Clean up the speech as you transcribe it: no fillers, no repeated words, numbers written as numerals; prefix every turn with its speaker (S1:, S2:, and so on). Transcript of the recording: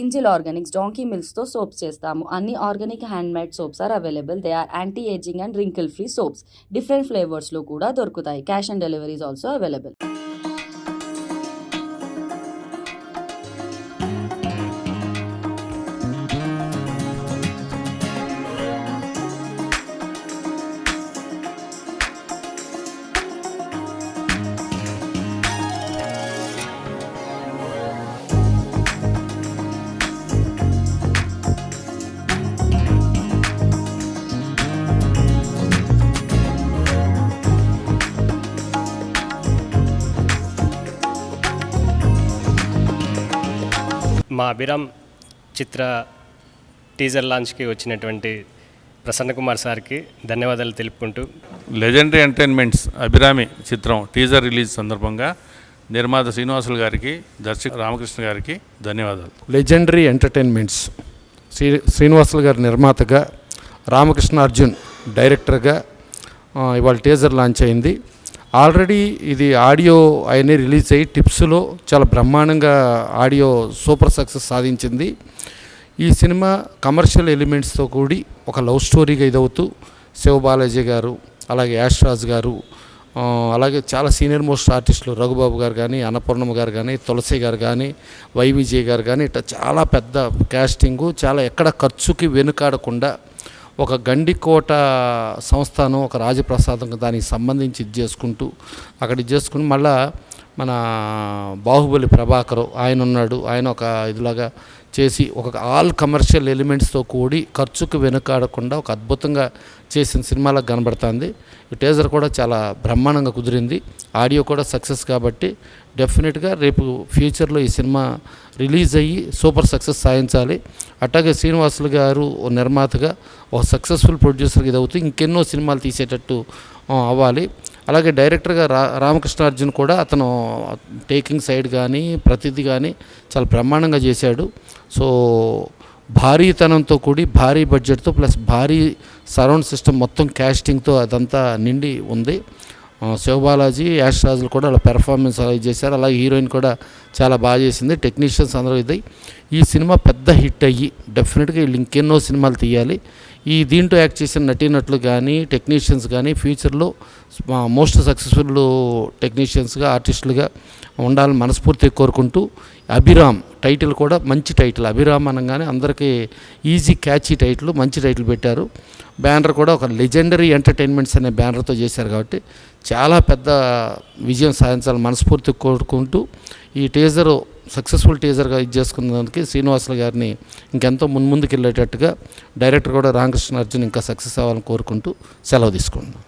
S1: Angel organics donkey మిల్క్స్తో soaps చేస్తాము. అన్ని organic hand made soaps are available. They are anti ageing and wrinkle free soaps. Different ఫ్లేవర్స్లో కూడా దొరుకుతాయి. Cash on delivery is also available.
S2: మా అభిరామ్ చిత్ర teaser లాంచ్కి వచ్చినటువంటి ప్రసన్న కుమార్ సార్కి ధన్యవాదాలు తెలుపుకుంటూ,
S3: లెజెండరీ ఎంటర్టైన్మెంట్స్ అభిరామి చిత్రం టీజర్ రిలీజ్ సందర్భంగా నిర్మాత శ్రీనివాసులు గారికి, దర్శకుడు రామకృష్ణ గారికి ధన్యవాదాలు.
S4: లెజెండరీ ఎంటర్టైన్మెంట్స్ శ్రీనివాసులు గారి నిర్మాతగా, రామకృష్ణ అర్జున్ డైరెక్టర్గా ఇవాళ టీజర్ లాంచ్ అయింది. ఆల్రెడీ ఇది ఆడియో అవన్నీ రిలీజ్ అయ్యి టిప్స్లో చాలా బ్రహ్మాండంగా ఆడియో సూపర్ సక్సెస్ సాధించింది. ఈ సినిమా కమర్షియల్ ఎలిమెంట్స్తో కూడి ఒక లవ్ స్టోరీగా ఇదవుతూ శివబాలాజీ గారు, అలాగే యాష్ రాజ్ గారు, అలాగే చాలా సీనియర్ మోస్ట్ ఆర్టిస్టులు రఘుబాబు గారు కానీ, అన్నపూర్ణమ్మ గారు కానీ, తులసి గారు కానీ, వైవిజయ్ గారు కానీ, ఇట్లా చాలా పెద్ద క్యాస్టింగు, చాలా ఎక్కడ ఖర్చుకి వెనుకాడకుండా ఒక గండికోట సంస్థానం, ఒక రాజప్రసాదం దానికి సంబంధించి ఇది చేసుకుని మళ్ళా మన బాహుబలి ప్రభాకర్ ఆయన ఉన్నాడు, ఆయన ఒక ఇదిలాగా చేసి ఒక ఆల్ కమర్షియల్ ఎలిమెంట్స్తో కూడి ఖర్చుకు వెనుకాడకుండా ఒక అద్భుతంగా చేసిన సినిమాలకు కనబడుతుంది. ఈ టీజర్ కూడా చాలా బ్రహ్మాండంగా కుదిరింది. ఆడియో కూడా సక్సెస్ కాబట్టి డెఫినెట్గా రేపు ఫ్యూచర్లో ఈ సినిమా రిలీజ్ అయ్యి సూపర్ సక్సెస్ సాధించాలి. అట్లాగే శ్రీనివాసులు గారు ఓ నిర్మాతగా ఒక సక్సెస్ఫుల్ ప్రొడ్యూసర్గా ఇది అవుతూ ఇంకెన్నో సినిమాలు తీసేటట్టు అవ్వాలి. అలాగే డైరెక్టర్గా రామకృష్ణార్జున్ కూడా అతను టేకింగ్ సైడ్ కానీ ప్రతిదీ కానీ చాలా బ్రహ్మాండంగా చేశాడు. సో భారీతనంతో కూడి భారీ బడ్జెట్తో ప్లస్ భారీ సరౌండ్ సిస్టమ్ మొత్తం క్యాస్టింగ్తో అదంతా నిండి ఉంది. శివబాలాజీ, యాష్ రాజులు కూడా అలా పెర్ఫార్మెన్స్ అలా చేశారు. అలాగే హీరోయిన్ కూడా చాలా బాగా చేసింది. టెక్నీషియన్స్ అందరూ ఇది ఈ సినిమా పెద్ద హిట్ అయ్యి డెఫినెట్గా వీళ్ళు ఇంకెన్నో సినిమాలు తీయాలి. ఈ దీంట్లో యాక్ట్ చేసిన నటీనటులు కానీ టెక్నీషియన్స్ కానీ ఫ్యూచర్లో మోస్ట్ సక్సెస్ఫుల్ టెక్నీషియన్స్గా ఆర్టిస్టులుగా ఉండాలని మనస్ఫూర్తిగా కోరుకుంటూ, అభిరామ్ టైటిల్ కూడా మంచి టైటిల్. అభిరామ్ అనగానే అందరికీ ఈజీ క్యాచీ టైటిల్, మంచి టైటిల్ పెట్టారు. బ్యానర్ కూడా ఒక లెజెండరీ ఎంటర్టైన్మెంట్స్ అనే బ్యానర్తో చేశారు కాబట్టి చాలా పెద్ద విజయం సాధించాలని మనస్ఫూర్తిగా కోరుకుంటూ, ఈ టీజర్ సక్సెస్ఫుల్ టీజర్గా ఇది చేసుకున్నందుకు శ్రీనివాసులు గారిని ఇంకెంతో ముందుకు వెళ్ళేటట్టుగా డైరెక్టర్ కూడా రామకృష్ణ అర్జున్ ఇంకా సక్సెస్ అవ్వాలని కోరుకుంటూ సెలవు తీసుకుంటున్నాను.